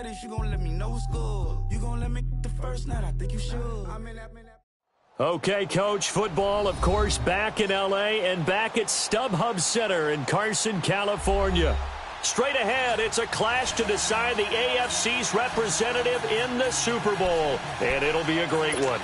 this, you gonna let me know what's good. You gonna let me the first night, I think you should. Okay, Coach, football, of course, back in L.A. and back at StubHub Center in Carson, California. Straight ahead, it's a clash to decide the AFC's representative in the Super Bowl, and it'll be a great one,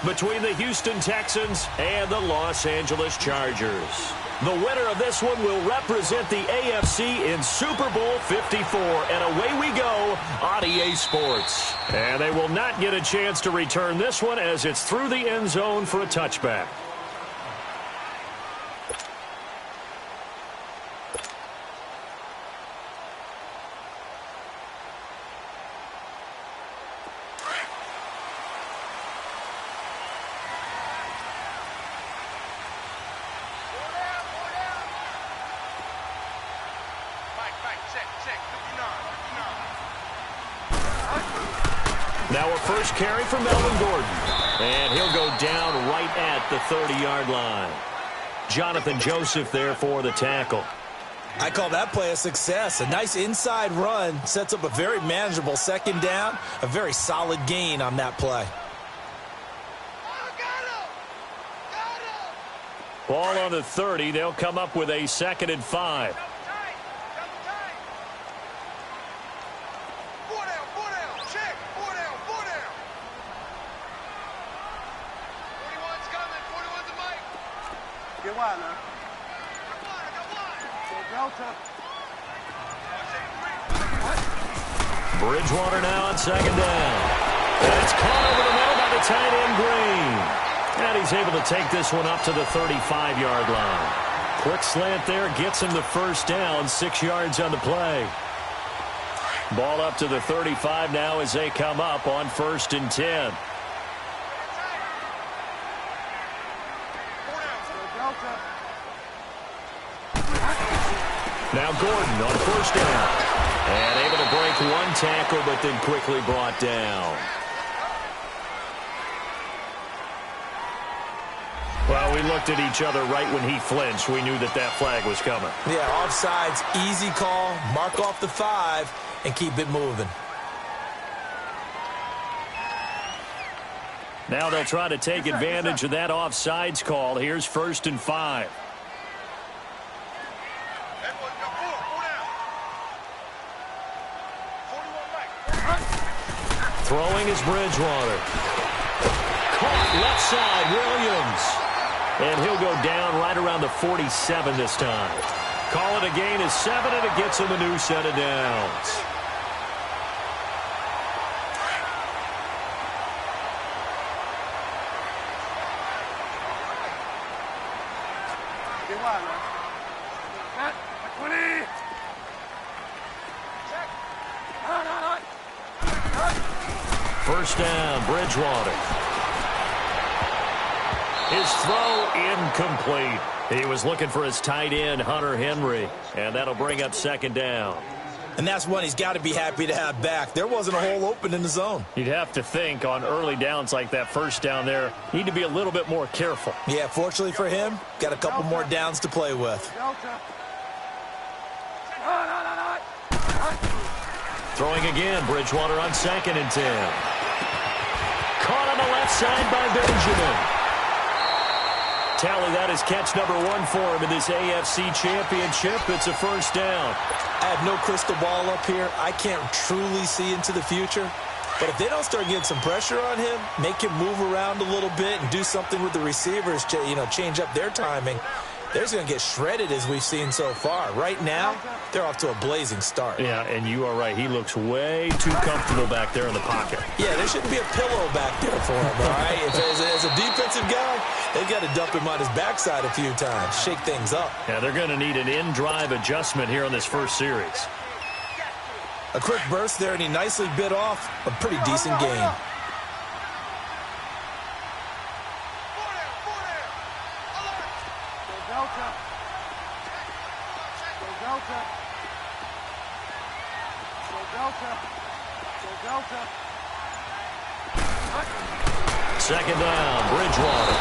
between the Houston Texans and the Los Angeles Chargers. The winner of this one will represent the AFC in Super Bowl 54, and away we go on EA Sports. And they will not get a chance to return this one as it's through the end zone for a touchback. Now a first carry for Melvin Gordon. And he'll go down right at the 30-yard line. Jonathan Joseph there for the tackle. I call that play a success. A nice inside run sets up a very manageable second down. A very solid gain on that play. Ball on the 30. They'll come up with a 2nd and 5. Bridgewater now on 2nd down. And it's caught over the middle by the tight end Green. And he's able to take this one up to the 35-yard line. Quick slant there gets him the first down, 6 yards on the play. Ball up to the 35 now as they come up on 1st and 10. Now Gordon on 1st down. And able to break one tackle, but then quickly brought down. Well, we looked at each other right when he flinched. We knew that that flag was coming. Yeah, offsides, easy call. Mark off the 5 and keep it moving. Now they'll try to take advantage of that offsides call. Here's 1st and 5. Throwing is Bridgewater. Caught left side, Williams. And he'll go down right around the 47 this time. Call it a gain of 7, and it gets him a new set of downs. First down, Bridgewater. His throw incomplete. He was looking for his tight end, Hunter Henry, and that'll bring up 2nd down. And that's one he's got to be happy to have back. There wasn't a hole open in the zone. You'd have to think on early downs like that first down there, need to be a little bit more careful. Yeah, fortunately for him, got a couple more downs to play with. Throwing again, Bridgewater on 2nd and 10. Caught on the left side by Benjamin. Tally, that is catch number 1 for him in this AFC Championship. It's a first down. I have no crystal ball up here. I can't truly see into the future. But if they don't start getting some pressure on him, make him move around a little bit and do something with the receivers, change up their timing, they're going to get shredded as we've seen so far. Right now, they're off to a blazing start. Yeah, and you are right. He looks way too comfortable back there in the pocket. Yeah, there shouldn't be a pillow back there for him, all right? As a defensive guy, they've got to dump him on his backside a few times, shake things up. Yeah, they're going to need an in-drive adjustment here on this first series. A quick burst there, and he nicely bit off a pretty decent gain. Second down, Bridgewater.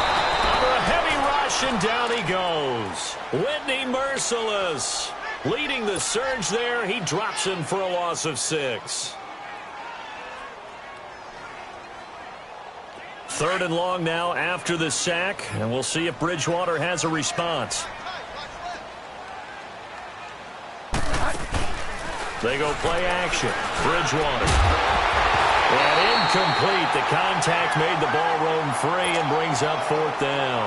Under a heavy rush, and down he goes. Whitney Merciless leading the surge there. He drops him for a loss of 6. 3rd and long now after the sack, and we'll see if Bridgewater has a response. They go play action. Bridgewater. And incomplete. The contact made the ball roam free and brings up 4th down.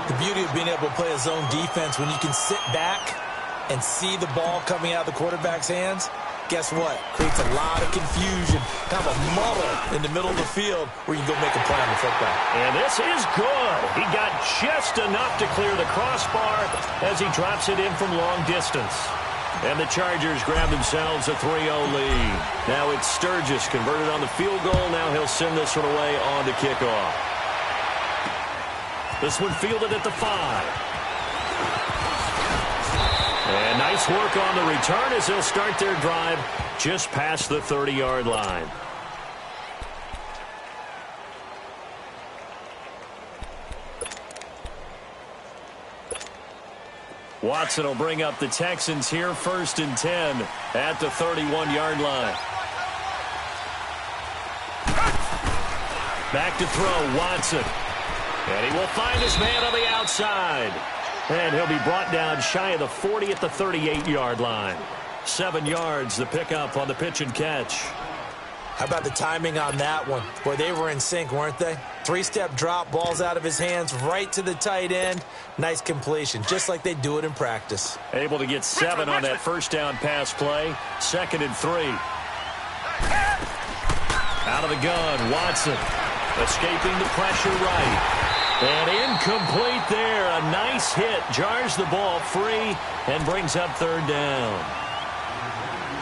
The beauty of being able to play a zone defense when you can sit back and see the ball coming out of the quarterback's hands, guess what? Creates a lot of confusion, kind of a muddle in the middle of the field where you can go make a play on the football. And this is good. He got just enough to clear the crossbar as he drops it in from long distance. And the Chargers grab themselves a 3-0 lead. Now it's Sturgis converted on the field goal. Now he'll send this one away on the kickoff. This one fielded at the 5. And nice work on the return as they'll start their drive just past the 30-yard line. Watson will bring up the Texans here 1st and 10 at the 31-yard line. Back to throw, Watson. And he will find his man on the outside. And he'll be brought down shy of the 40 at the 38-yard line. 7 yards, the pickup on the pitch and catch. How about the timing on that one? Boy, they were in sync, weren't they? 3-step drop, balls out of his hands, right to the tight end. Nice completion, just like they do it in practice. Able to get 7 on that 1st down pass play. 2nd and 3. Out of the gun, Watson. Escaping the pressure right. And incomplete there. A nice hit. Jars the ball free and brings up 3rd down.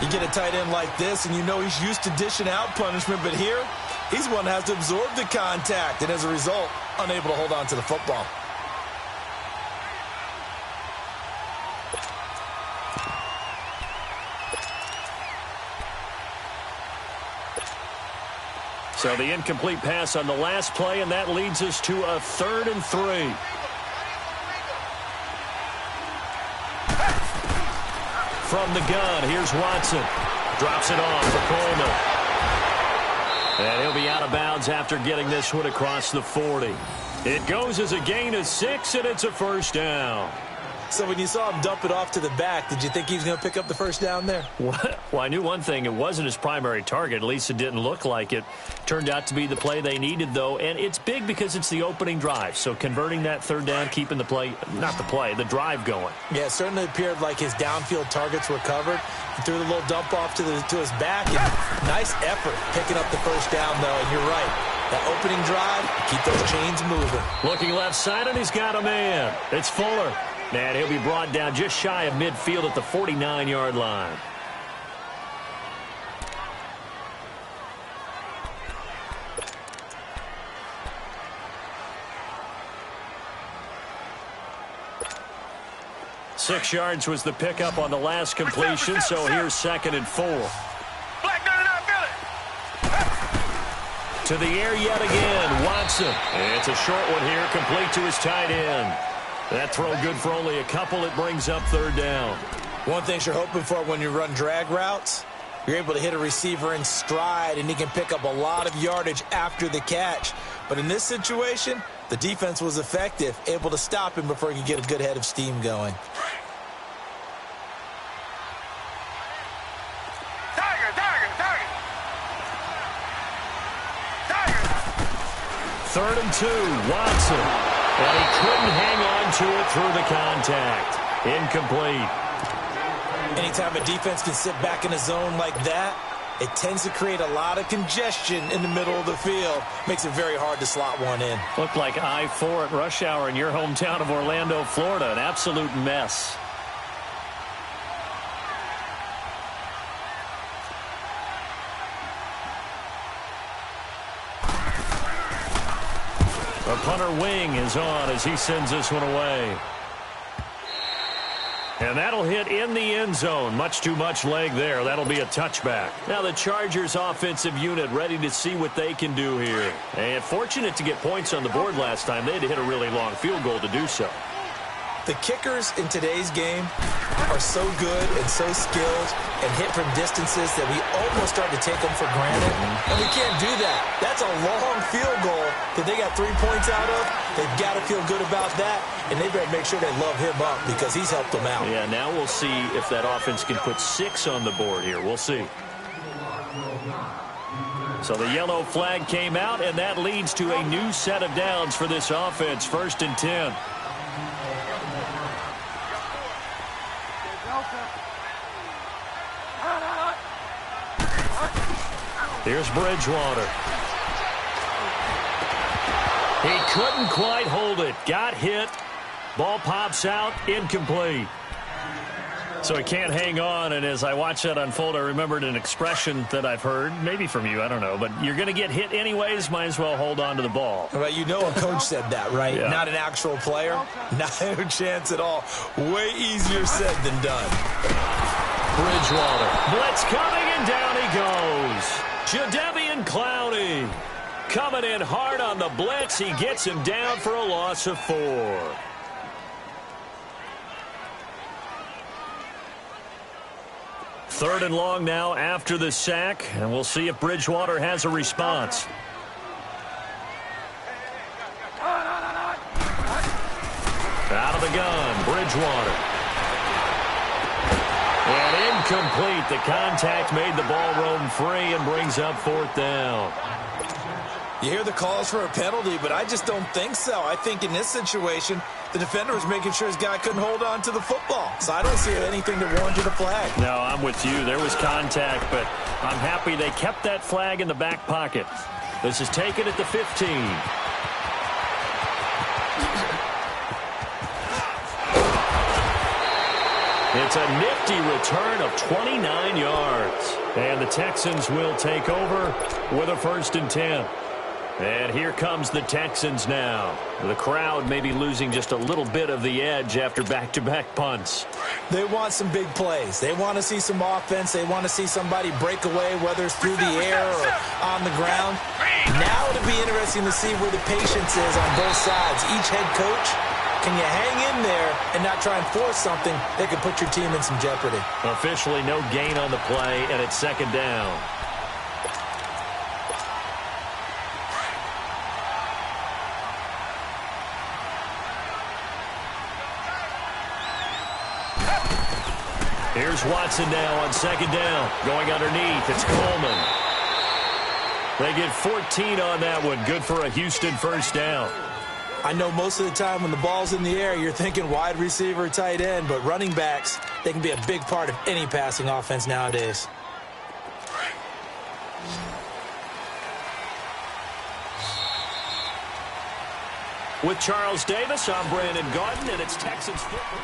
You get a tight end like this, and you know he's used to dishing out punishment, but here, he's one that has to absorb the contact, and as a result, unable to hold on to the football. So the incomplete pass on the last play, and that leads us to a 3rd and 3. From the gun, here's Watson. Drops it off for Coleman. And he'll be out of bounds after getting this one across the 40. It goes as a gain of 6, and it's a 1st down. So when you saw him dump it off to the back, did you think he was going to pick up the 1st down there? Well, I knew one thing. It wasn't his primary target. At least it didn't look like it. Turned out to be the play they needed, though. And it's big because it's the opening drive. So converting that 3rd down, keeping the play, not the play, the drive going. Yeah, it certainly appeared like his downfield targets were covered. He threw the little dump off to his back. And nice effort picking up the 1st down, though. And you're right. That opening drive, keep those chains moving. Looking left side, and he's got a man. It's Fuller. And he'll be brought down just shy of midfield at the 49-yard line. Six yards was the pickup on the last completion, so here's 2nd and 4. To the air yet again, Watson. It's a short one here, complete to his tight end. That throw good for only a couple. It brings up 3rd down. One thing you're hoping for when you run drag routes, you're able to hit a receiver in stride, and he can pick up a lot of yardage after the catch. But in this situation, the defense was effective, able to stop him before he could get a good head of steam going. Third and 2, Watson. And he couldn't hang on to it through the contact. Incomplete. Anytime a defense can sit back in a zone like that, it tends to create a lot of congestion in the middle of the field. Makes it very hard to slot one in. Looked like I-4 at rush hour in your hometown of Orlando, Florida. An absolute mess. The punter wing is on as he sends this one away. And that'll hit in the end zone. Much too much leg there. That'll be a touchback. Now the Chargers offensive unit ready to see what they can do here. And fortunate to get points on the board last time. They had to hit a really long field goal to do so. The kickers in today's game are so good and so skilled and hit from distances that we almost start to take them for granted. And we can't do that. That's a long field goal that they got 3 points out of. They've got to feel good about that, and they better make sure they love him up because he's helped them out. Yeah, now we'll see if that offense can put 6 on the board here. We'll see. So the yellow flag came out, and that leads to a new set of downs for this offense. 1st and 10. Here's Bridgewater. He couldn't quite hold it. Got hit. Ball pops out. Incomplete. So he can't hang on, and as I watched that unfold, I remembered an expression that I've heard, maybe from you, I don't know, but you're going to get hit anyways, might as well hold on to the ball. Well, you know a coach said that, right? Yeah. Not an actual player. Not a chance at all. Way easier said than done. Bridgewater. Blitz coming, and down he goes. Jadeveon Clowney coming in hard on the blitz. He gets him down for a loss of 4. Third and long now after the sack, and we'll see if Bridgewater has a response. Out of the gun, Bridgewater. And incomplete. The contact made the ball roam free and brings up 4th down. You hear the calls for a penalty, but I just don't think so. I think in this situation, the defender was making sure his guy couldn't hold on to the football. So I don't see anything that warranted a flag. No, I'm with you. There was contact, but I'm happy they kept that flag in the back pocket. This is taken at the 15. It's a nifty return of 29 yards. And the Texans will take over with a 1st and 10. And here comes the Texans now. The crowd may be losing just a little bit of the edge after back-to-back punts. They want some big plays. They want to see some offense. They want to see somebody break away, whether it's through the air or on the ground. Now it'll be interesting to see where the patience is on both sides. Each head coach, can you hang in there and not try and force something that could put your team in some jeopardy? Officially no gain on the play, and it's 2nd down. Here's Watson now on 2nd down. Going underneath, it's Coleman. They get 14 on that one. Good for a Houston 1st down. I know most of the time when the ball's in the air, you're thinking wide receiver, tight end, but running backs, they can be a big part of any passing offense nowadays. With Charles Davis, I'm Brandon Garden, and it's Texans football.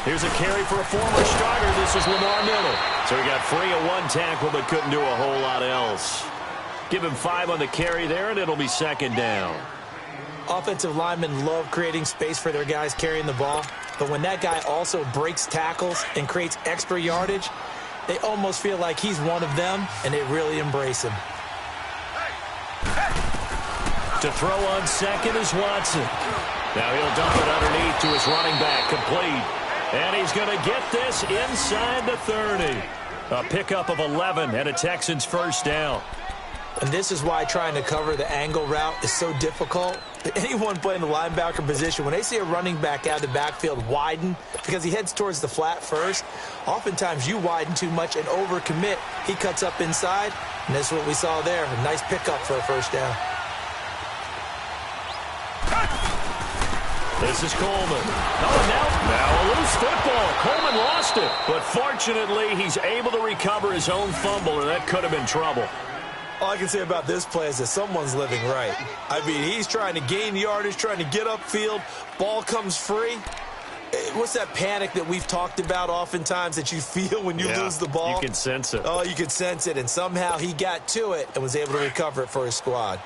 Here's a carry for a former starter. This is Lamar Miller. So he got free of 1 tackle but couldn't do a whole lot else. Give him 5 on the carry there, and it'll be 2nd down. Offensive linemen love creating space for their guys carrying the ball, but when that guy also breaks tackles and creates extra yardage, they almost feel like he's one of them, and they really embrace him. To throw on 2nd is Watson. Now he'll dump it underneath to his running back, complete. And he's going to get this inside the 30. A pickup of 11 and a Texans 1st down. And this is why trying to cover the angle route is so difficult. Anyone playing the linebacker position, when they see a running back out of the backfield widen because he heads towards the flat first, oftentimes you widen too much and overcommit. He cuts up inside, and that's what we saw there. A nice pickup for a 1st down. This is Coleman. Oh, now a loose football. Coleman lost it. But fortunately, he's able to recover his own fumble, or that could have been trouble. All I can say about this play is that someone's living right. I mean, he's trying to gain yardage, trying to get upfield. Ball comes free. What's that panic that we've talked about oftentimes that you feel when you lose the ball? You can sense it. Oh, you can sense it, and somehow he got to it and was able to recover it for his squad.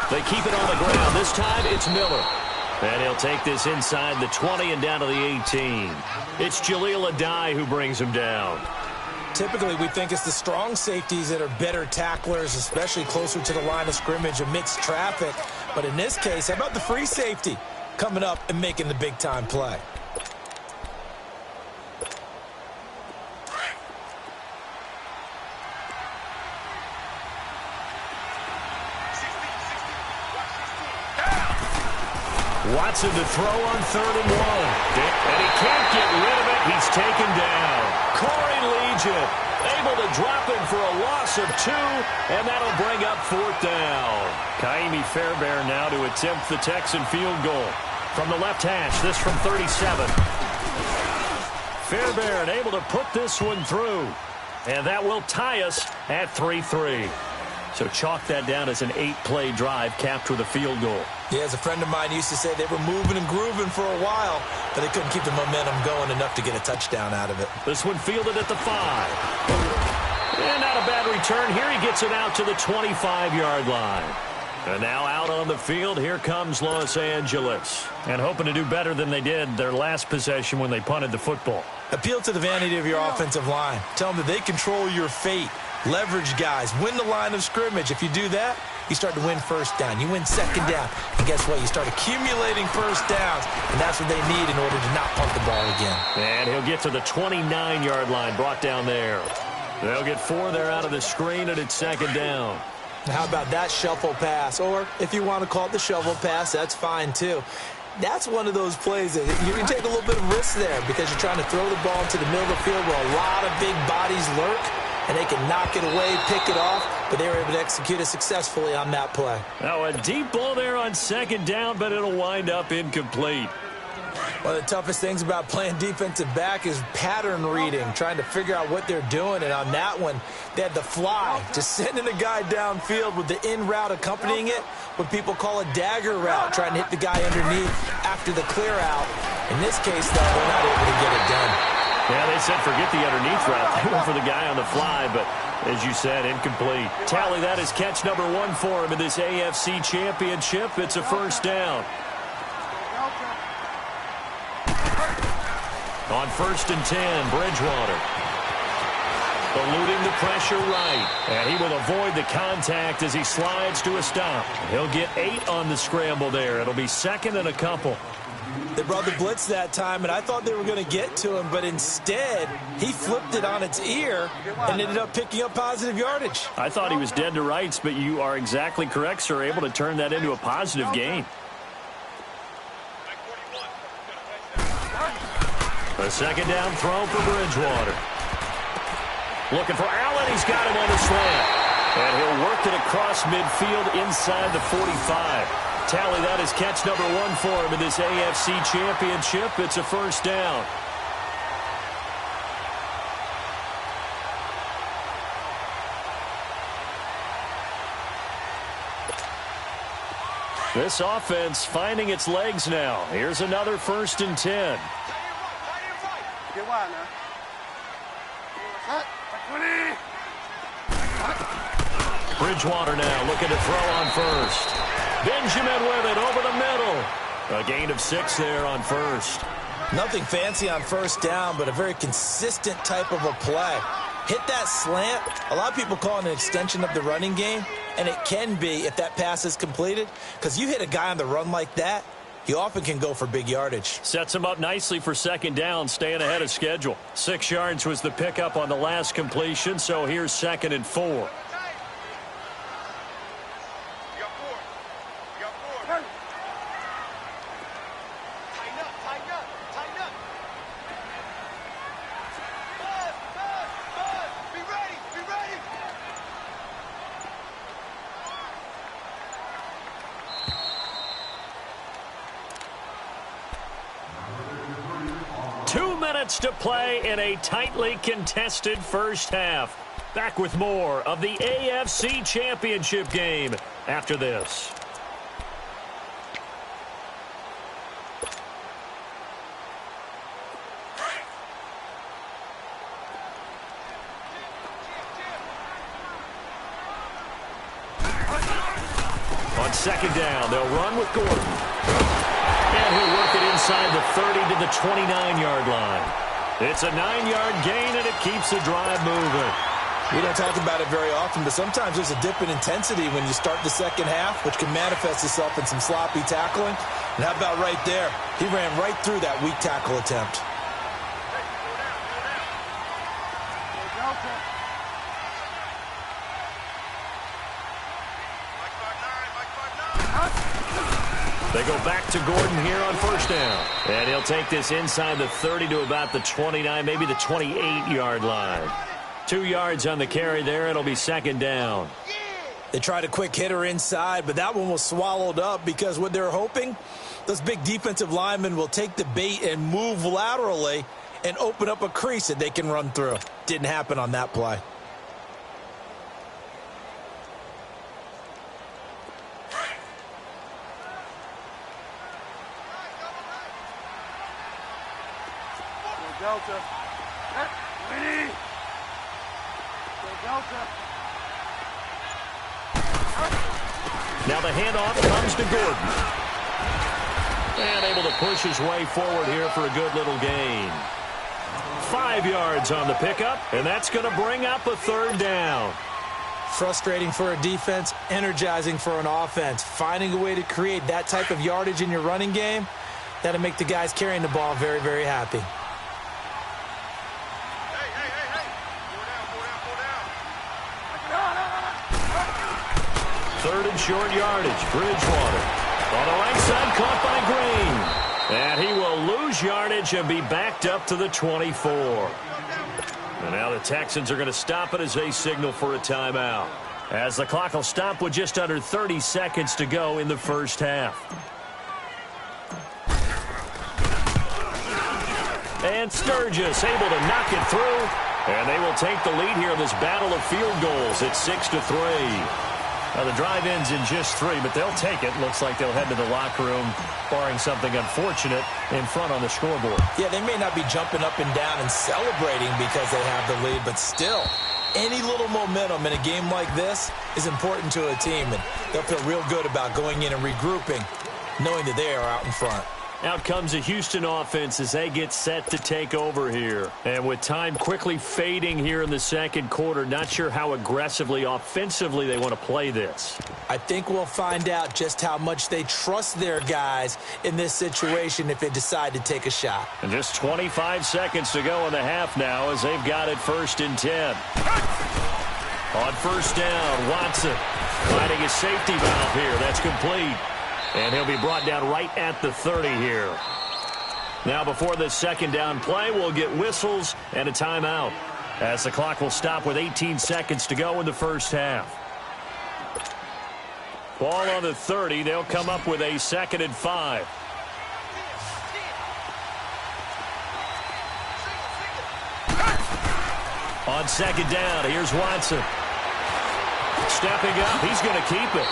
They keep it on the ground. This time it's Miller. And he'll take this inside the 20 and down to the 18. It's Jaleel Adai who brings him down. Typically, we think it's the strong safeties that are better tacklers, especially closer to the line of scrimmage amidst traffic. But in this case, how about the free safety coming up and making the big-time play? Watson to throw on 3rd and 1. And he can't get rid of it. He's taken down. Corey Legion able to drop him for a loss of 2, and that'll bring up 4th down. Kaimi Fairbairn now to attempt the Texan field goal. From the left hash, this from 37. Fairbairn able to put this one through. And that will tie us at 3-3. So chalk that down as an 8-play drive capped with a field goal. Yeah, as a friend of mine used to say, they were moving and grooving for a while, but they couldn't keep the momentum going enough to get a touchdown out of it. This one fielded at the 5. And not a bad return. Here he gets it out to the 25-yard line. And now out on the field, here comes Los Angeles. And hoping to do better than they did their last possession when they punted the football. Appeal to the vanity of your offensive line. Tell them that they control your fate. Leverage guys. Win the line of scrimmage. If you do that, you start to win first down. You win 2nd down. And guess what? You start accumulating first downs. And that's what they need in order to not punt the ball again. And he'll get to the 29-yard line. Brought down there. They'll get 4 there out of the screen, and it's 2nd down. How about that shuffle pass? Or if you want to call it the shovel pass, that's fine too. That's one of those plays that you can take a little bit of risk there because you're trying to throw the ball into the middle of the field where a lot of big bodies lurk, and they can knock it away, pick it off, but they were able to execute it successfully on that play. Now a deep ball there on 2nd down, but it'll wind up incomplete. One of the toughest things about playing defensive back is pattern reading, trying to figure out what they're doing. And on that one, they had the fly, just sending a guy downfield with the in route accompanying it, what people call a dagger route, trying to hit the guy underneath after the clear out. In this case, though, they're not able to get it done. Yeah, they said forget the underneath route. They went for the guy on the fly, but as you said, incomplete. Tally, that is catch number 1 for him in this AFC Championship. It's a 1st down. On 1st and 10, Bridgewater. Eluding the pressure right. And he will avoid the contact as he slides to a stop. He'll get 8 on the scramble there. It'll be 2nd and a couple. They brought the blitz that time, and I thought they were going to get to him, but instead, he flipped it on its ear and ended up picking up positive yardage. I thought he was dead to rights, but you are exactly correct, sir. Able to turn that into a positive gain. A 2nd down throw for Bridgewater. Looking for Allen. He's got him on the slant. And he'll work it across midfield inside the 45. Tally, that is catch number 1 for him in this AFC Championship. It's a 1st down. This offense finding its legs now. Here's another 1st and 10. Bridgewater now looking to throw on 1st. Benjamin with it over the middle. A gain of 6 there on 1st. Nothing fancy on 1st down, but a very consistent type of a play. Hit that slant. A lot of people call it an extension of the running game, and it can be if that pass is completed, because you hit a guy on the run like that, you often can go for big yardage. Sets him up nicely for 2nd down, staying ahead of schedule. 6 yards was the pickup on the last completion, so here's 2nd and 4. To play in a tightly contested 1st half. Back with more of the AFC Championship game after this. On second down, they'll run with Gordon. And he'll work it inside the 30 to the 29-yard line. It's a 9-yard gain, and it keeps the drive moving. We don't talk about it very often, but sometimes there's a dip in intensity when you start the second half, which can manifest itself in some sloppy tackling. And how about right there? He ran right through that weak tackle attempt. They go back to Gordon here on first down. And he'll take this inside the 30 to about the 29, maybe the 28-yard line. 2 yards on the carry there. It'll be second down. They tried a quick hitter inside, but that one was swallowed up because what they're hoping, those big defensive linemen will take the bait and move laterally and open up a crease that they can run through. Didn't happen on that play. Delta. Ready. Delta. Now the handoff comes to Gordon. And able to push his way forward here for a good little gain. 5 yards on the pickup, and that's going to bring up a third down. Frustrating for a defense, energizing for an offense. Finding a way to create that type of yardage in your running game, that'll make the guys carrying the ball very, very happy. Third and short yardage. Bridgewater on the right side, caught by Green. And he will lose yardage and be backed up to the 24. And now the Texans are going to stop it as they signal for a timeout. As the clock will stop with just under 30 seconds to go in the first half. And Sturgis able to knock it through. And they will take the lead here in this battle of field goals. It's 6-3. Now, the drive ends in just 3, but they'll take it. Looks like they'll head to the locker room, barring something unfortunate, in front on the scoreboard. Yeah, they may not be jumping up and down and celebrating because they have the lead, but still, any little momentum in a game like this is important to a team, and they'll feel real good about going in and regrouping, knowing that they are out in front. Out comes the Houston offense as they get set to take over here. And with time quickly fading here in the second quarter, not sure how aggressively, offensively they want to play this. I think we'll find out just how much they trust their guys in this situation if they decide to take a shot. And just 25 seconds to go in the half now as they've got it 1st and 10. On first down, Watson finding his safety valve here. That's complete. And he'll be brought down right at the 30 here. Now before this second down play, we'll get whistles and a timeout as the clock will stop with 18 seconds to go in the first half. Ball on the 30. They'll come up with a 2nd and 5. On second down, here's Watson. Stepping up, he's going to keep it.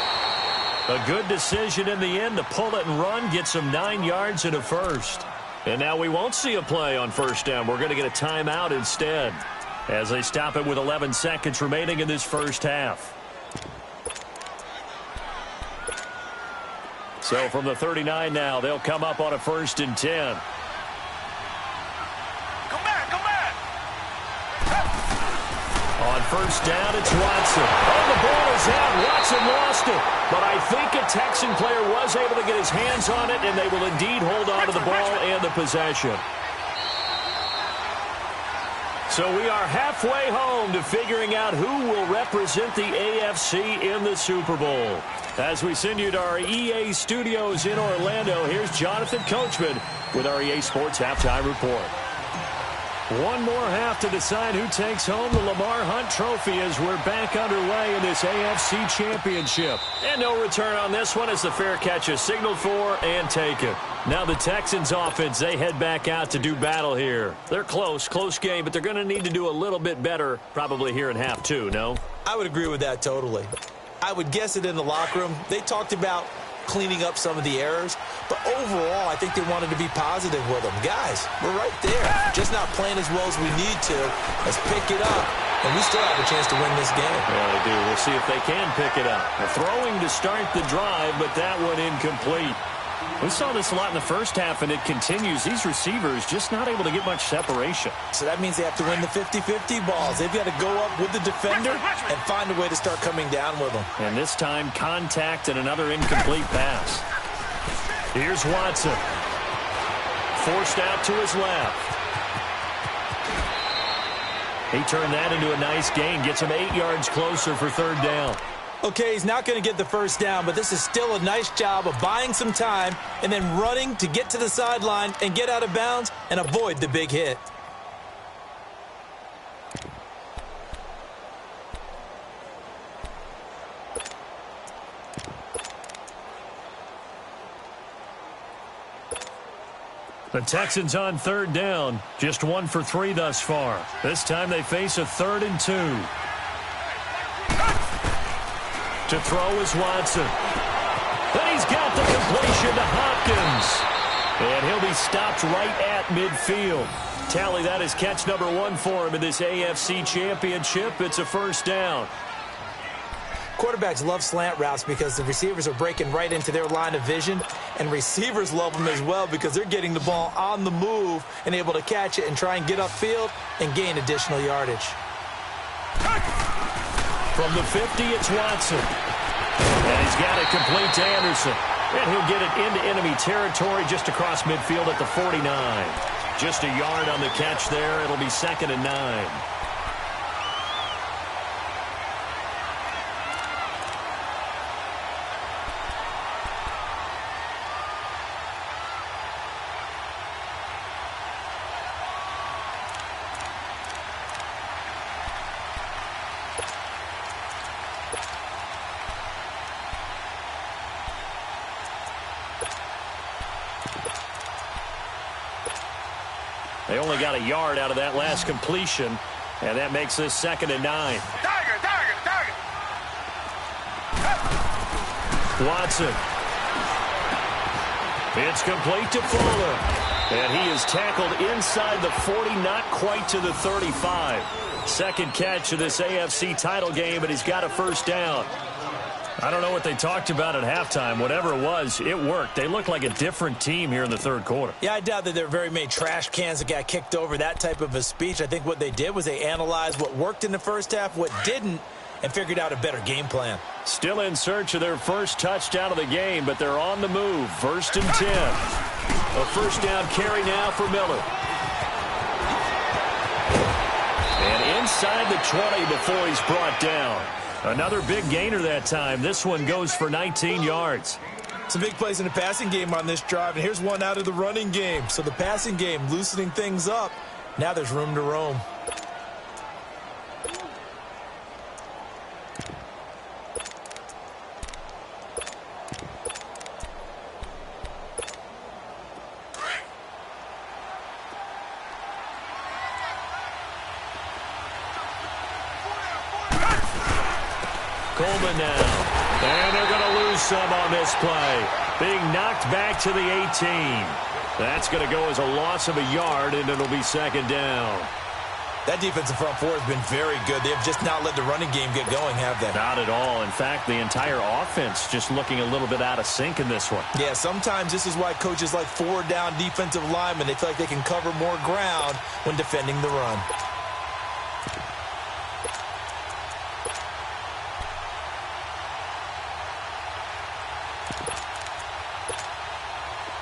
A good decision in the end to pull it and run, get some 9 yards and a first. And now we won't see a play on first down. We're going to get a timeout instead as they stop it with 11 seconds remaining in this first half. So from the 39 now, they'll come up on a 1st and 10. On first down, it's Watson. Oh, the ball is out. Watson lost it. But I think a Texan player was able to get his hands on it, and they will indeed hold on to the ball and the possession. So we are halfway home to figuring out who will represent the AFC in the Super Bowl. As we send you to our EA studios in Orlando, here's Jonathan Coachman with our EA Sports Halftime Report. One more half to decide who takes home the Lamar Hunt Trophy as we're back underway in this AFC Championship. And no return on this one as the fair catch is signaled for and taken. Now the Texans offense, they head back out to do battle here. They're close game, but they're going to need to do a little bit better probably here in half two, no? I would agree with that totally. I would guess it in the locker room. They talked about cleaning up some of the errors, but overall, I think they wanted to be positive with them. Guys, we're right there. Just not playing as well as we need to. Let's pick it up, and we still have a chance to win this game. Yeah, they do. We'll see if they can pick it up. They're throwing to start the drive, but that one incomplete. We saw this a lot in the first half, and it continues. These receivers just not able to get much separation. So that means they have to win the 50-50 balls. They've got to go up with the defender and find a way to start coming down with them. And this time, contact and another incomplete pass. Here's Watson. Forced out to his left. He turned that into a nice gain. Gets him 8 yards closer for third down. Okay, he's not going to get the first down, but this is still a nice job of buying some time and then running to get to the sideline and get out of bounds and avoid the big hit. The Texans on third down. Just 1 for 3 thus far. This time they face a 3rd and 2. To throw is Watson. Then he's got the completion to Hopkins. And he'll be stopped right at midfield. Tally, that is catch number 1 for him in this AFC Championship. It's a first down. Quarterbacks love slant routes because the receivers are breaking right into their line of vision, and receivers love them as well because they're getting the ball on the move and able to catch it and try and get upfield and gain additional yardage. From the 50, it's Watson. And he's got it complete to Anderson. And he'll get it into enemy territory just across midfield at the 49. Just a yard on the catch there. It'll be 2nd and 9. They only got a yard out of that last completion, and that makes this 2nd and 9. Target. Watson. It's complete to Fuller. And he is tackled inside the 40, not quite to the 35. Second catch of this AFC title game, and he's got a first down. I don't know what they talked about at halftime. Whatever it was, it worked. They look like a different team here in the third quarter. Yeah, I doubt that there are very many trash cans that got kicked over, that type of a speech. I think what they did was they analyzed what worked in the first half, what didn't, and figured out a better game plan. Still in search of their first touchdown of the game, but they're on the move. 1st and 10. A first down carry now for Miller. And inside the 20 before he's brought down. Another big gainer that time. This one goes for 19 yards. Some big plays in the passing game on this drive, and here's one out of the running game. So the passing game loosening things up. Now there's room to roam. Coleman now. And they're going to lose some on this play. Being knocked back to the 18. That's going to go as a loss of a yard, and it'll be 2nd down. That defensive front four has been very good. They have just not let the running game get going, have they? Not at all. In fact, the entire offense just looking a little bit out of sync in this one. Yeah, sometimes this is why coaches like forward-down defensive linemen, they feel like they can cover more ground when defending the run.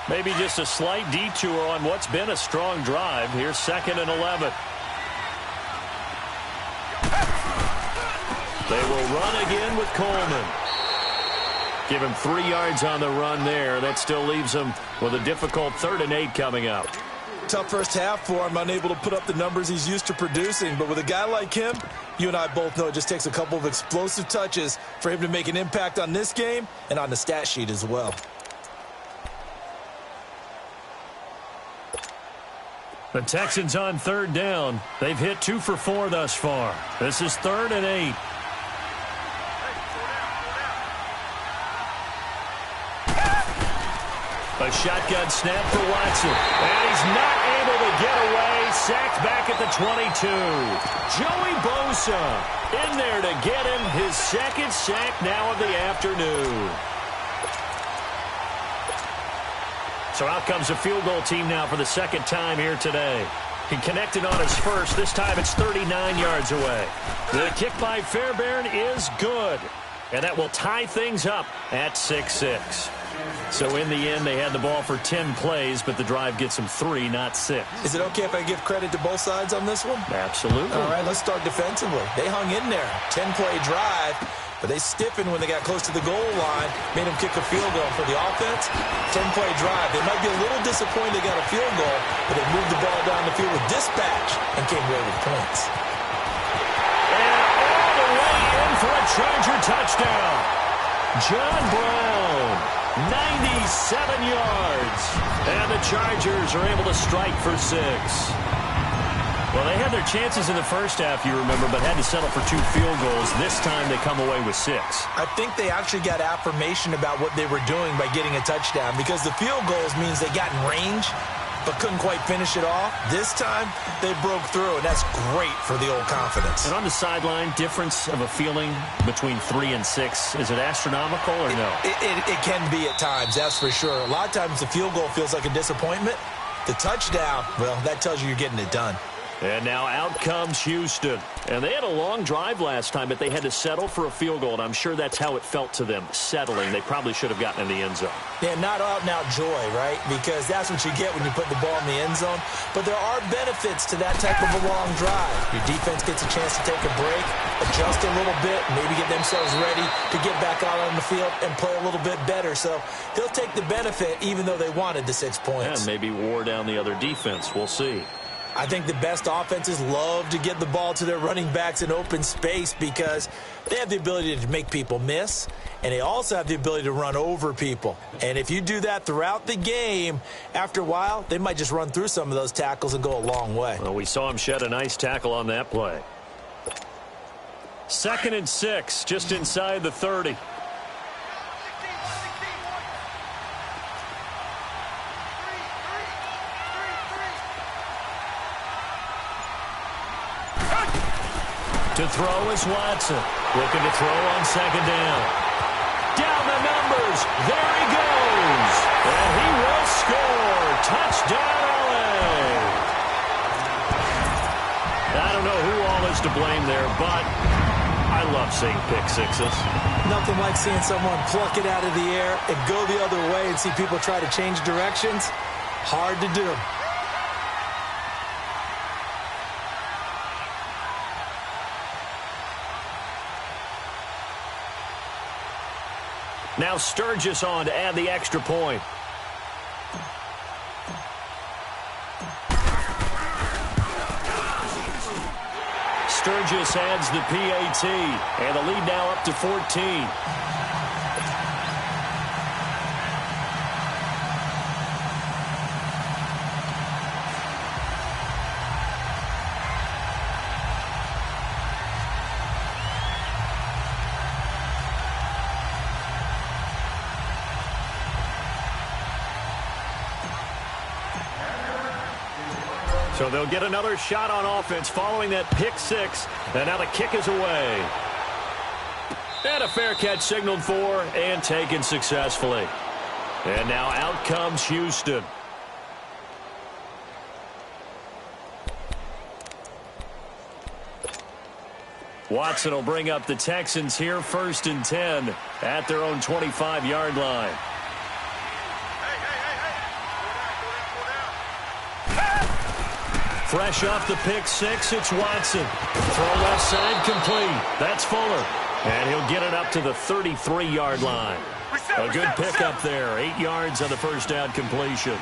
Maybe just a slight detour on what's been a strong drive. Here's 2nd and 11. They will run again with Coleman. Give him 3 yards on the run there. That still leaves him with a difficult 3rd and 8 coming up. tough first half for him, unable to put up the numbers he's used to producing. But with a guy like him, you and I both know it just takes a couple of explosive touches for him to make an impact on this game and on the stat sheet as well. The Texans on third down. They've hit 2 for 4 thus far. This is 3rd and 8. A shotgun snap for Watson. And he's not able to get away. Sacked back at the 22. Joey Bosa in there to get him his second sack now of the afternoon. So out comes a field goal team now for the second time here today. He connected on his first. This time it's 39 yards away. The kick by Fairbairn is good. And that will tie things up at 6-6. So in the end, they had the ball for 10 plays, but the drive gets them 3, not 6. Is it okay if I give credit to both sides on this one? Absolutely. All right, let's start defensively. They hung in there. 10-play drive, but they stiffened when they got close to the goal line, made them kick a field goal. For the offense, 10-play drive. They might be a little disappointed they got a field goal, but they moved the ball down the field with dispatch and came away with points. And all the way in for a Charger touchdown. John Brown. 97 yards. And the Chargers are able to strike for 6. Well, they had their chances in the first half, you remember, but had to settle for 2 field goals. This time they come away with 6. I think they actually got affirmation about what they were doing by getting a touchdown, because the field goals means they got in range but couldn't quite finish it off. This time, they broke through, and that's great for the old confidence. And on the sideline, difference of a feeling between 3 and 6, is it astronomical or no? It can be at times, that's for sure. A lot of times the field goal feels like a disappointment. The touchdown, well, that tells you you're getting it done. And now out comes Houston. And they had a long drive last time, but they had to settle for a field goal, and I'm sure that's how it felt to them, settling. They probably should have gotten in the end zone. Yeah, not out-and-out joy, right? Because that's what you get when you put the ball in the end zone. But there are benefits to that type of a long drive. Your defense gets a chance to take a break, adjust a little bit, maybe get themselves ready to get back out on the field and play a little bit better. So they'll take the benefit even though they wanted the 6 points. And maybe wore down the other defense. We'll see. I think the best offenses love to get the ball to their running backs in open space because they have the ability to make people miss, and they also have the ability to run over people. And if you do that throughout the game, after a while, they might just run through some of those tackles and go a long way. Well, we saw him shed a nice tackle on that play. 2nd and 6, just inside the 30. To throw is Watson. Looking to throw on 2nd down. Down the numbers. There he goes. And he will score. Touchdown, LA. I don't know who all is to blame there, but I love seeing pick sixes. Nothing like seeing someone pluck it out of the air and go the other way and see people try to change directions. Hard to do. Now Sturgis on to add the extra point. Sturgis adds the PAT, and the lead now up to 14. So they'll get another shot on offense following that pick six. And now the kick is away. And a fair catch signaled for and taken successfully. And now out comes Houston. Watson will bring up the Texans here 1st and 10 at their own 25-yard line. Fresh off the pick six, it's Watson. Throw left side complete. That's Fuller. And he'll get it up to the 33-yard line. A good pickup there. 8 yards on the first down completion.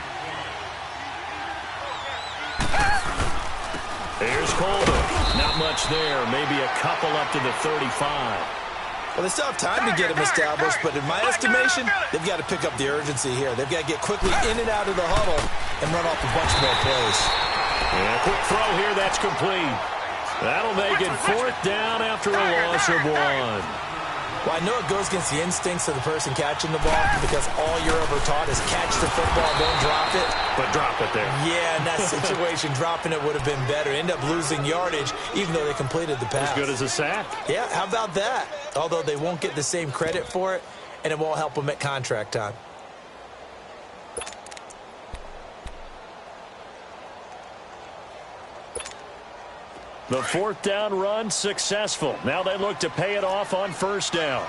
Here's Colvin. Not much there. Maybe a couple up to the 35. Well, they still have time to get him established, but in my estimation, they've got to pick up the urgency here. They've got to get quickly in and out of the huddle and run off a bunch more plays. And a quick throw here. That's complete. That'll make it 4th down after a loss of 1. Well, I know it goes against the instincts of the person catching the ball because all you're ever taught is catch the football, don't drop it. But drop it there. Yeah, in that situation, dropping it would have been better. End up losing yardage, even though they completed the pass. As good as a sack. Yeah, how about that? Although they won't get the same credit for it, and it won't help them at contract time. The 4th down run successful. Now they look to pay it off on 1st down.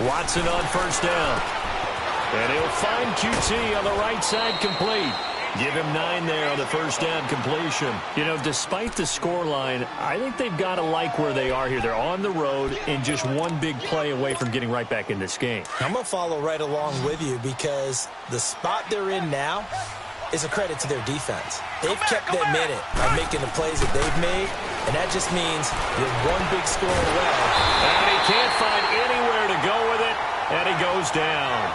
Watson on 1st down. And he'll find QT on the right side complete. Give him 9 there on the 1st down completion. You know, despite the scoreline, I think they've got to like where they are here. They're on the road and just one big play away from getting right back in this game. I'm going to follow right along with you because the spot they're in now is a credit to their defense. They've kept them in it by making the plays that they've made, and that just means you're one big score away. And he can't find anywhere to go with it, and he goes down.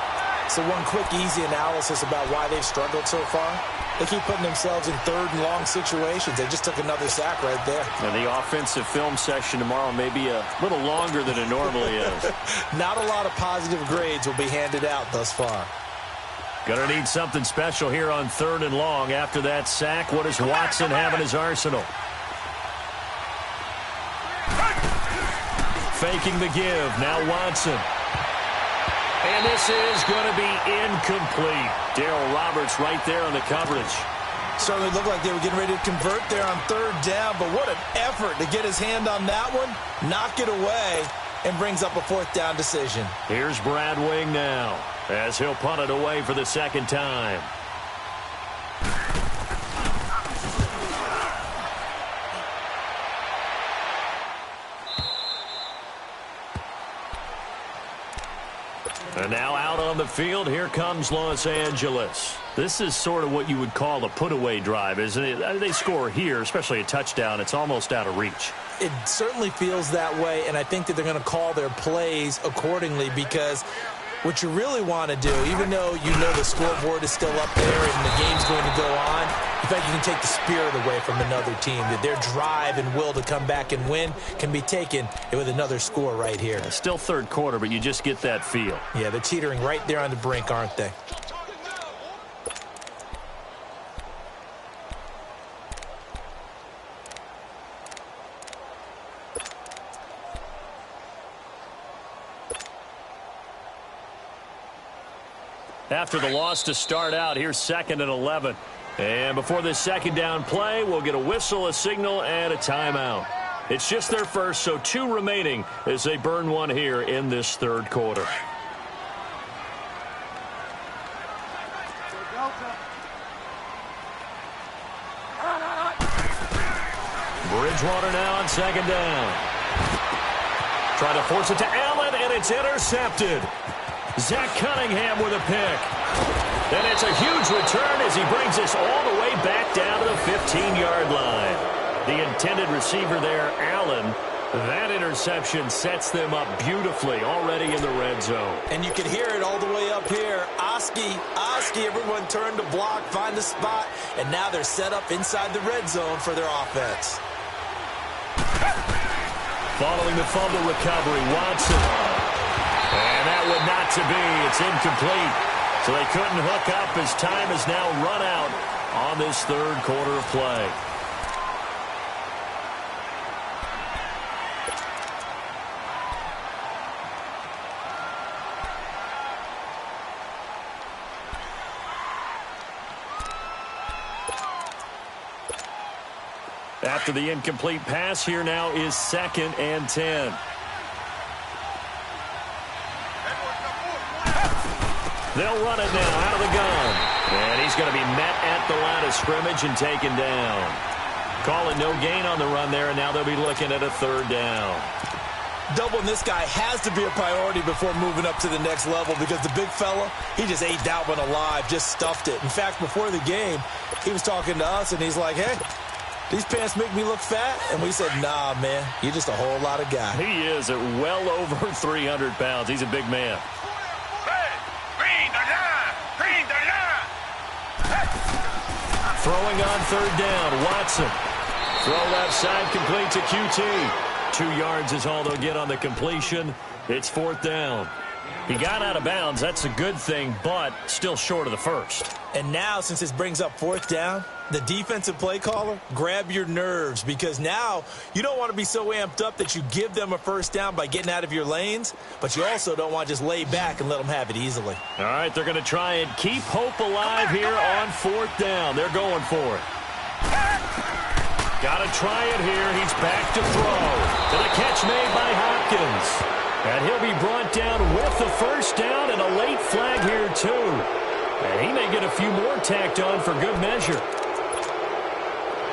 So one quick, easy analysis about why they've struggled so far. They keep putting themselves in 3rd and long situations. They just took another sack right there. And the offensive film session tomorrow may be a little longer than it normally is. Not a lot of positive grades will be handed out thus far. Gonna need something special here on 3rd and long. After that sack, what does Watson have in his arsenal? Faking the give. Now Watson. And this is going to be incomplete. Darryl Roberts right there on the coverage. Certainly looked like they were getting ready to convert there on 3rd down, but what an effort to get his hand on that one, knock it away, and brings up a 4th down decision. Here's Brad Wing now, as he'll punt it away for the 2nd time. And now out on the field, here comes Los Angeles. This is sort of what you would call a put-away drive, isn't it? They score here, especially a touchdown. It's almost out of reach. It certainly feels that way, and I think that they're going to call their plays accordingly because what you really want to do, even though you know the scoreboard is still up there and the game's going to go on, in fact, you can take the spirit away from another team. That their drive and will to come back and win can be taken with another score right here. Still 3rd quarter, but you just get that feel. Yeah, they're teetering right there on the brink, aren't they? After the loss to start out, here's 2nd and 11. And before this 2nd down play, we'll get a whistle, a signal, and a timeout. It's just their first, so 2 remaining as they burn one here in this 3rd quarter. Bridgewater now on 2nd down. Trying to force it to Allen, and it's intercepted. Zach Cunningham with a pick. And it's a huge return as he brings us all the way back down to the 15-yard line. The intended receiver there, Allen. That interception sets them up beautifully already in the red zone. And you can hear it all the way up here. Oski, everyone turned to block, find the spot, and now they're set up inside the red zone for their offense. Following the fumble recovery, Watson. And that would not to be. It's incomplete. So they couldn't hook up as time has now run out on this 3rd quarter of play. After the incomplete pass, here now is 2nd and 10. They'll run it now out of the gun. And he's going to be met at the line of scrimmage and taken down. Calling no gain on the run there, and now they'll be looking at a 3rd down. doubling this guy has to be a priority before moving up to the next level because the big fella, he just ate that one alive, just stuffed it. In fact, before the game, he was talking to us, and he's like, hey, these pants make me look fat? And we said, nah, man, you're just a whole lot of guy. He is at well over 300 pounds. He's a big man. Throwing on third down, Watson. Throw left side, complete to QT. 2 yards is all they'll get on the completion. It's fourth down. He got out of bounds. That's a good thing, but still short of the first. And now, since this brings up fourth down, the defensive play caller, grab your nerves, because now you don't want to be so amped up that you give them a first down by getting out of your lanes, but you also don't want to just lay back and let them have it easily. All right, they're going to try and keep hope alive here on fourth down. They're going for it. Got to try it here. He's back to throw. And a catch made by Hopkins. And he'll be brought down with the first down and a late flag here, too. And he may get a few more tacked on for good measure.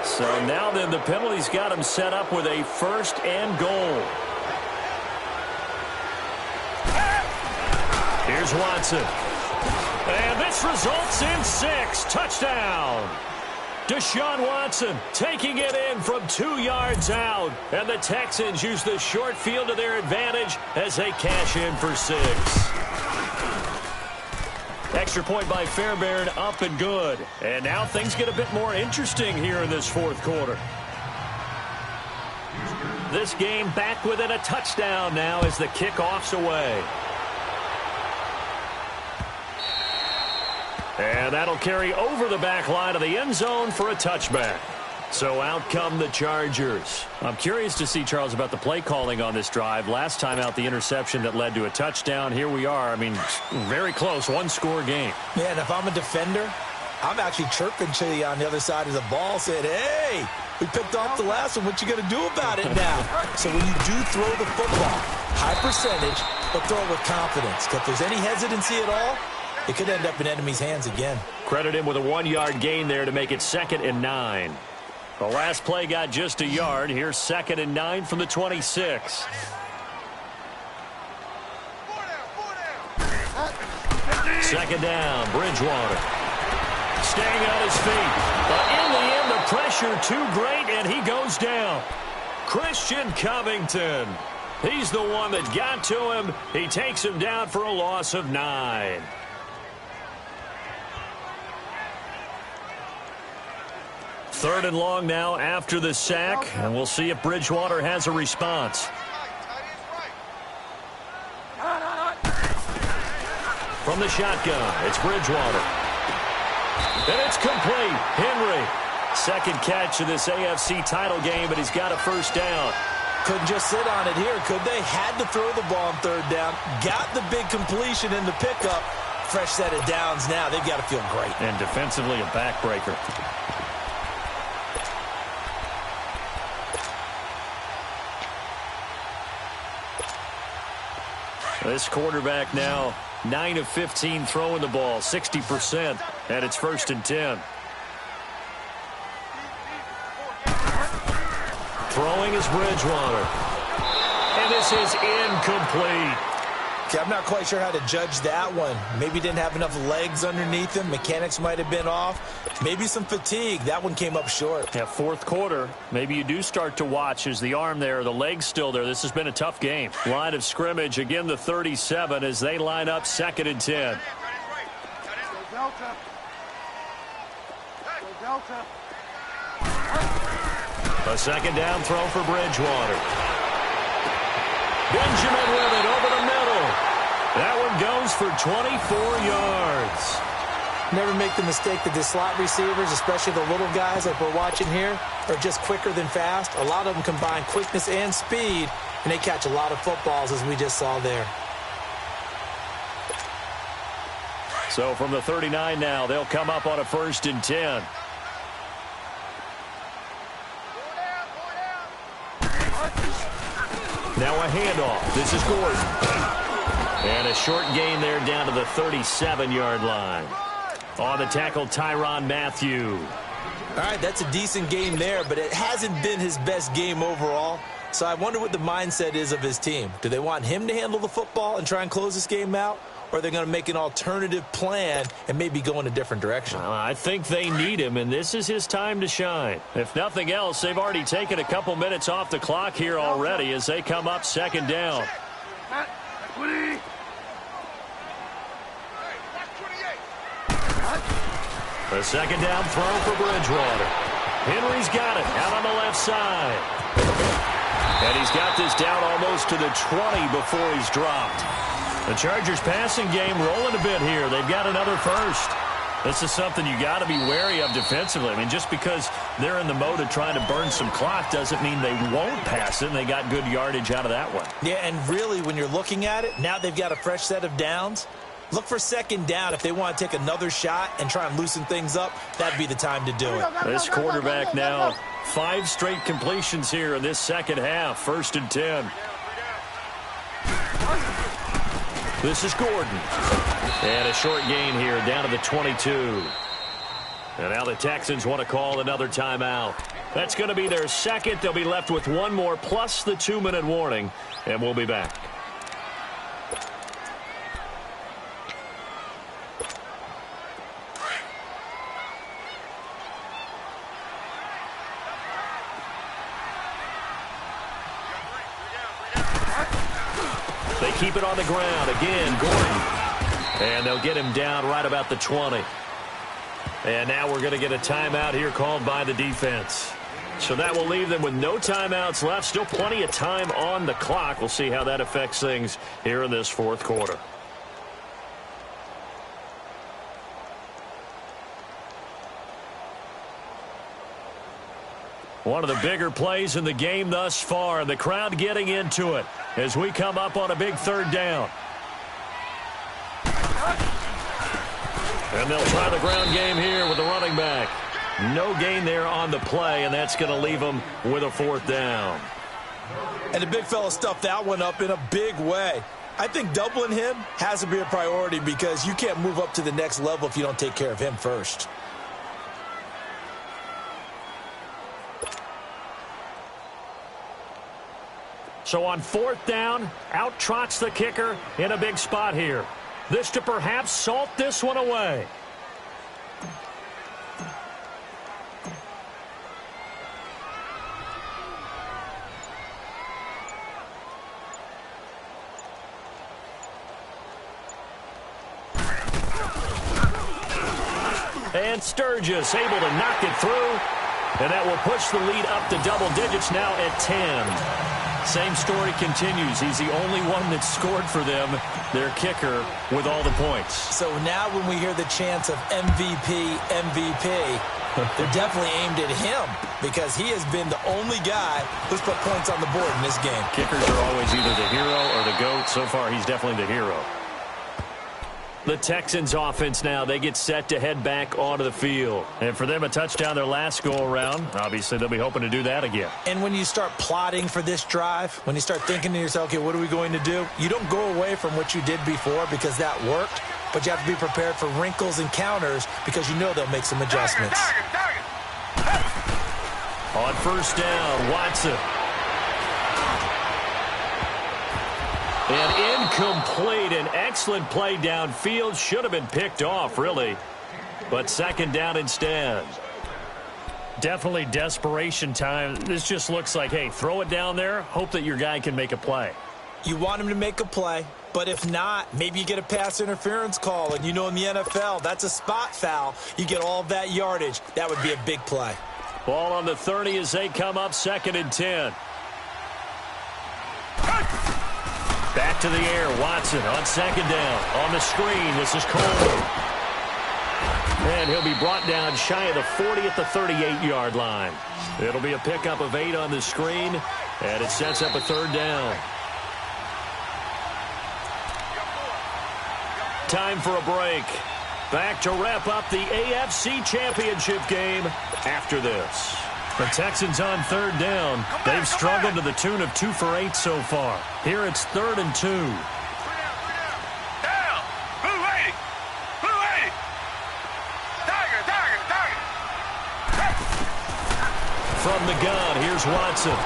So now then the penalty's got him set up with a first and goal. Here's Watson. And this results in 6. Touchdown. Deshaun Watson taking it in from 2 yards out. And the Texans use the short field to their advantage as they cash in for 6. Extra point by Fairbairn, up and good. And now things get a bit more interesting here in this fourth quarter. This game back within a touchdown now as the kickoff's away. And that'll carry over the back line of the end zone for a touchback. So out come the Chargers. I'm curious to see, Charles, about the play calling on this drive. Last time out, the interception that led to a touchdown. Here we are. I mean, very close, one-score game. Yeah, and if I'm a defender, I'm actually chirping to you on the other side of the ball, saying, hey, we picked off the last one. What you going to do about it now? So when you do throw the football, high percentage, but throw it with confidence. If there's any hesitancy at all, it could end up in enemy's hands again. Credit him with a 1-yard gain there to make it 2nd and 9. The last play got just a yard. Here's 2nd and 9 from the 26. Second down, Bridgewater. Staying on his feet. But in the end, the pressure too great, and he goes down. Christian Covington. He's the one that got to him. He takes him down for a loss of 9. Third and long now after the sack, and we'll see if Bridgewater has a response. From the shotgun, it's Bridgewater. And it's complete. Henry, second catch of this AFC title game, but he's got a first down. Couldn't just sit on it here, could they? Had to throw the ball on third down. Got the big completion in the pickup. Fresh set of downs now. They've got to feel great. And defensively, a backbreaker. This quarterback now 9 of 15 throwing the ball, 60%, and it's 1st and 10. Throwing is Bridgewater. And this is incomplete. Okay, I'm not quite sure how to judge that one. Maybe didn't have enough legs underneath him. Mechanics might have been off. Maybe some fatigue. That one came up short. Yeah, fourth quarter, maybe you do start to watch as the arm there, the leg's still there. This has been a tough game. Line of scrimmage, again the 37 as they line up 2nd and 10. A second down throw for Bridgewater. Benjamin with it over the middle. That one goes for 24 yards. Never make the mistake that the slot receivers, especially the little guys like we're watching here, are just quicker than fast. A lot of them combine quickness and speed, and they catch a lot of footballs, as we just saw there. So from the 39 now, they'll come up on a 1st and 10. Now a handoff. This is Gordon. And a short gain there down to the 37-yard line. On the tackle, Tyrann Mathieu. All right, that's a decent game there, but it hasn't been his best game overall. So I wonder what the mindset is of his team. Do they want him to handle the football and try and close this game out? Or are they going to make an alternative plan and maybe go in a different direction? I think they need him, and this is his time to shine. If nothing else, they've already taken a couple minutes off the clock here already as they come up second down. The second down throw for Bridgewater. Henry's got it out on the left side. And he's got this down almost to the 20 before he's dropped. The Chargers passing game rolling a bit here. They've got another first. This is something you got to be wary of defensively. I mean, just because they're in the mode of trying to burn some clock doesn't mean they won't pass it, and they got good yardage out of that one. Yeah, and really, when you're looking at it, now they've got a fresh set of downs. Look for second down if they want to take another shot and try and loosen things up. That'd be the time to do it. This quarterback now 5 straight completions here in this second half. 1st and 10. This is Gordon. And a short gain here down to the 22. And now the Texans want to call another timeout. That's going to be their second. They'll be left with one more plus the 2-minute warning. And we'll be back. They keep it on the ground. Again, Gordon. And they'll get him down right about the 20. And now we're going to get a timeout here called by the defense. So that will leave them with no timeouts left. Still plenty of time on the clock. We'll see how that affects things here in this fourth quarter. One of the bigger plays in the game thus far. The crowd getting into it as we come up on a big 3rd down. And they'll try the ground game here with the running back. No gain there on the play, and that's going to leave them with a 4th down. And the big fella stuffed that one up in a big way. I think doubling him has to be a priority because you can't move up to the next level if you don't take care of him first. So on 4th down, out trots the kicker in a big spot here. This to perhaps salt this one away. And Sturgis able to knock it through. And that will push the lead up to double digits now at 10. Same story continues. He's the only one that scored for them, their kicker, with all the points. So now when we hear the chants of MVP, MVP, they're definitely aimed at him because he has been the only guy who's put points on the board in this game. Kickers are always either the hero or the GOAT. So far, he's definitely the hero. The Texans offense now, they get set to head back onto the field. And for them, a touchdown their last go-around. Obviously, they'll be hoping to do that again. And when you start plotting for this drive, when you start thinking to yourself, okay, what are we going to do? You don't go away from what you did before because that worked, but you have to be prepared for wrinkles and counters because you know they'll make some adjustments. On 1st down, Watson. And incomplete. An excellent play downfield. Should have been picked off, really. But 2nd down instead. Definitely desperation time. This just looks like, hey, throw it down there. Hope that your guy can make a play. You want him to make a play, but if not, maybe you get a pass interference call. And you know in the NFL, that's a spot foul. You get all of that yardage. That would be a big play. Ball on the 30 as they come up 2nd and 10. Back to the air, Watson on 2nd down. On the screen, this is Cole. And he'll be brought down shy of the 40 at the 38-yard line. It'll be a pickup of 8 on the screen, and it sets up a 3rd down. Time for a break. Back to wrap up the AFC Championship game after this. The Texans on 3rd down. They've struggled to the tune of 2 for 8 so far. Here it's 3rd and 2. Down. Blue 80. Blue 80. Tiger. From the gun, here's Watson.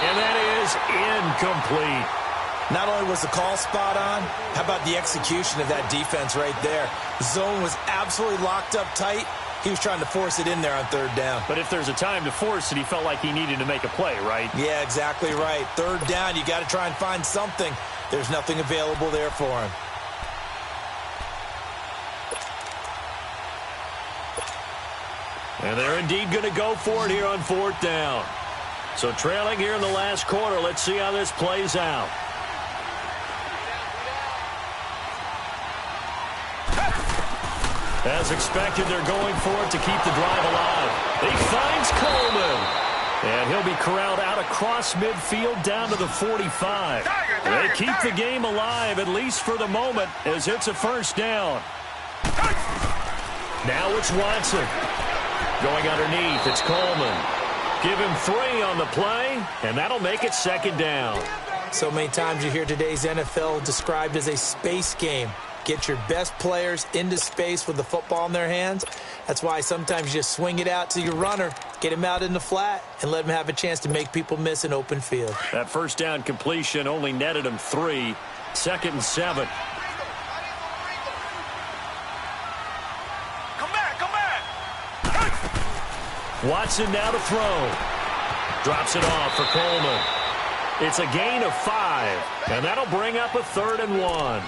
And that is incomplete. Not only was the call spot on, how about the execution of that defense right there? The zone was absolutely locked up tight. He was trying to force it in there on third down. But if there's a time to force it, he felt like he needed to make a play, right? Yeah, exactly right. Third down, you got to try and find something. There's nothing available there for him. And they're indeed going to go for it here on fourth down. So trailing here in the last quarter, let's see how this plays out. As expected, they're going for it to keep the drive alive. He finds Coleman. And he'll be corralled out across midfield down to the 45. They keep the game alive, at least for the moment, as it's a first down. Now it's Watson. Going underneath, it's Coleman. Give him 3 on the play, and that'll make it second down. So many times you hear today's NFL described as a space game. Get your best players into space with the football in their hands. That's why sometimes you just swing it out to your runner, get him out in the flat, and let him have a chance to make people miss an open field. That first down completion only netted him 3. 2nd and 7. Come back. Watson now to throw. Drops it off for Coleman. It's a gain of 5, and that'll bring up a 3rd and 1.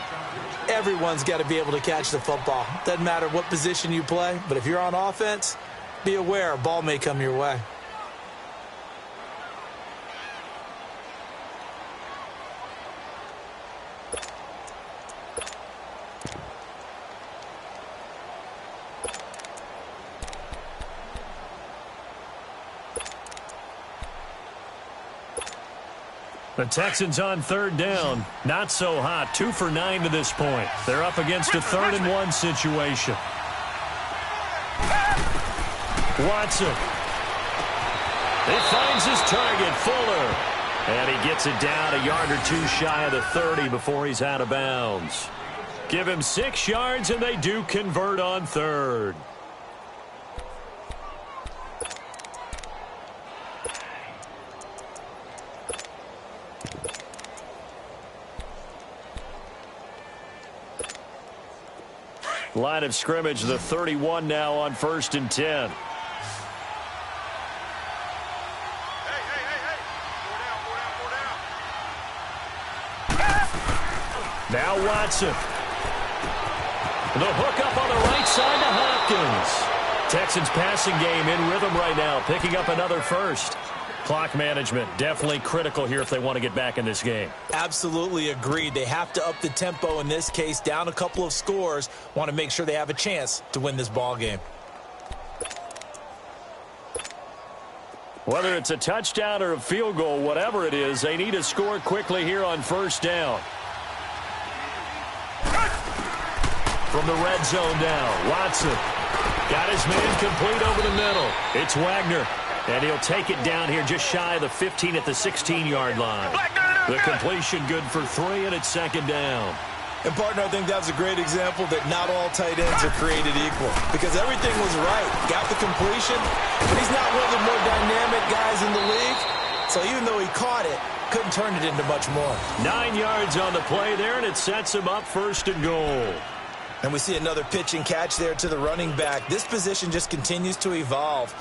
Everyone's got to be able to catch the football. Doesn't matter what position you play, but if you're on offense, be aware a ball may come your way. The Texans on 3rd down. Not so hot. 2 for 9 to this point. They're up against a 3rd and 1 situation. Watson. He finds his target, Fuller. And he gets it down a yard or 2 shy of the 30 before he's out of bounds. Give him 6 yards, and they do convert on 3rd. Line of scrimmage, the 31 now on 1st and 10. Now Watson. The hook up on the right side to Hopkins. Texans passing game in rhythm right now, picking up another first. Clock management, definitely critical here if they want to get back in this game. Absolutely agreed. They have to up the tempo in this case, down a couple of scores. Want to make sure they have a chance to win this ball game. Whether it's a touchdown or a field goal, whatever it is, they need to score quickly here on 1st down. From the red zone now, Watson got his man complete over the middle. It's Wagner. And he'll take it down here just shy of the 15 at the 16-yard line. The completion good for 3, and it's 2nd down. And, partner, I think that's a great example that not all tight ends are created equal. Because everything was right. Got the completion, but he's not one of the more dynamic guys in the league. So even though he caught it, couldn't turn it into much more. 9 yards on the play there, and it sets him up 1st and goal. And we see another pitch and catch there to the running back. This position just continues to evolve.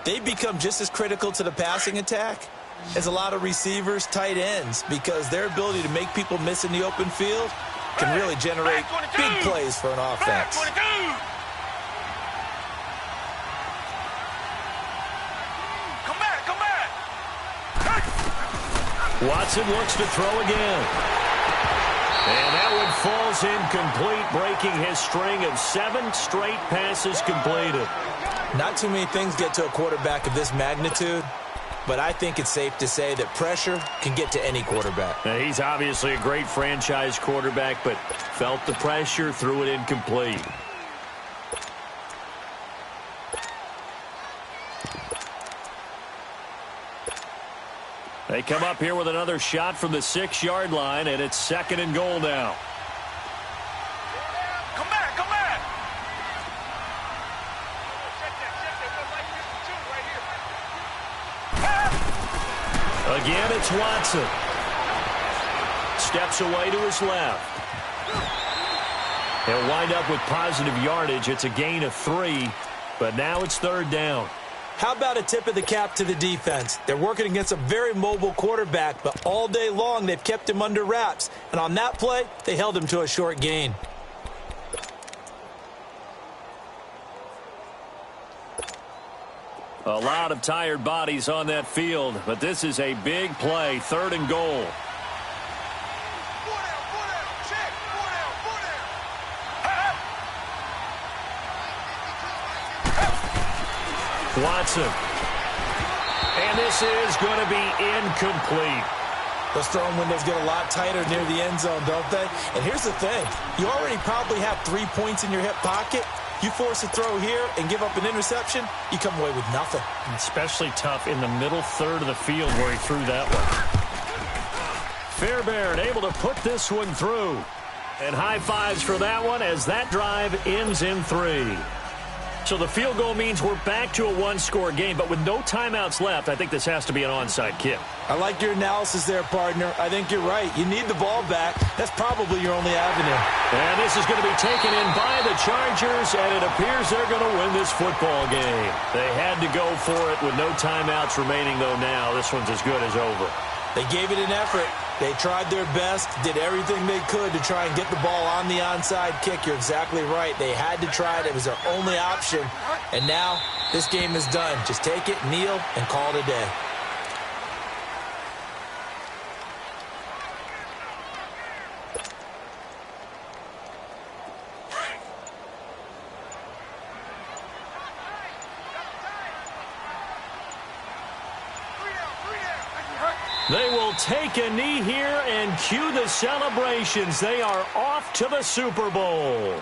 They become just as critical to the passing attack as a lot of receivers, tight ends, because their ability to make people miss in the open field can really generate big plays for an offense. Come back. Watson looks to throw again. And that one falls incomplete, breaking his string of 7 straight passes completed. Not too many things get to a quarterback of this magnitude, but I think it's safe to say that pressure can get to any quarterback. Now, he's obviously a great franchise quarterback, but felt the pressure, threw it incomplete. They come up here with another shot from the 6-yard line, and it's 2nd and goal now. Come back. Again, it's Watson. Steps away to his left. He'll wind up with positive yardage. It's a gain of 3, but now it's 3rd down. How about a tip of the cap to the defense? They're working against a very mobile quarterback, but all day long they've kept him under wraps. And on that play, they held him to a short gain. A lot of tired bodies on that field, but this is a big play, 3rd and goal. Watson. And this is going to be incomplete. Those throwing windows get a lot tighter near the end zone, don't they? And here's the thing. You already probably have 3 points in your hip pocket. You force a throw here and give up an interception, you come away with nothing. Especially tough in the middle third of the field where he threw that one. Fairbairn able to put this one through. And high fives for that one as that drive ends in 3. So the field goal means we're back to a 1-score game, but with no timeouts left, I think this has to be an onside kick. I like your analysis there, partner. I think you're right. You need the ball back. That's probably your only avenue. And this is going to be taken in by the Chargers, and it appears they're going to win this football game. They had to go for it with no timeouts remaining, though now this one's as good as over. They gave it an effort. They tried their best, did everything they could to try and get the ball on the onside kick. You're exactly right. They had to try it. It was their only option. And now this game is done. Just take it, kneel, and call it a day. They will take a knee here and cue the celebrations. They are off to the Super Bowl.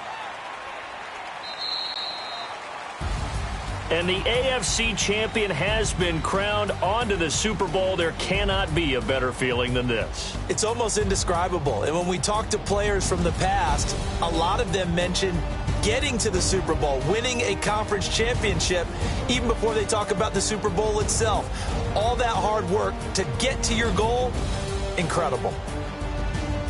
And the AFC champion has been crowned onto the Super Bowl. There cannot be a better feeling than this. It's almost indescribable. And when we talk to players from the past, a lot of them mention getting to the Super Bowl, winning a conference championship, even before they talk about the Super Bowl itself. All that hard work to get to your goal, incredible.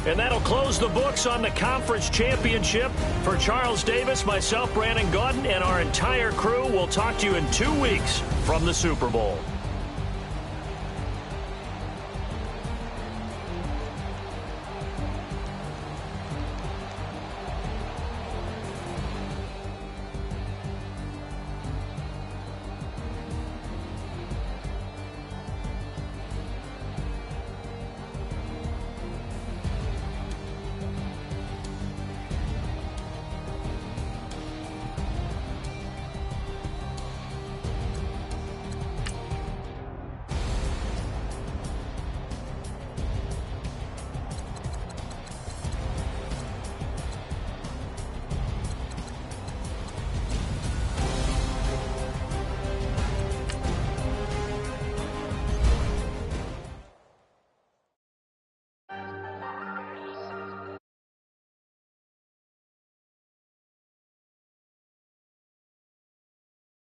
And that'll close the books on the conference championship. For Charles Davis, myself, Brandon Gaudin, and our entire crew, we'll talk to you in 2 weeks from the Super Bowl.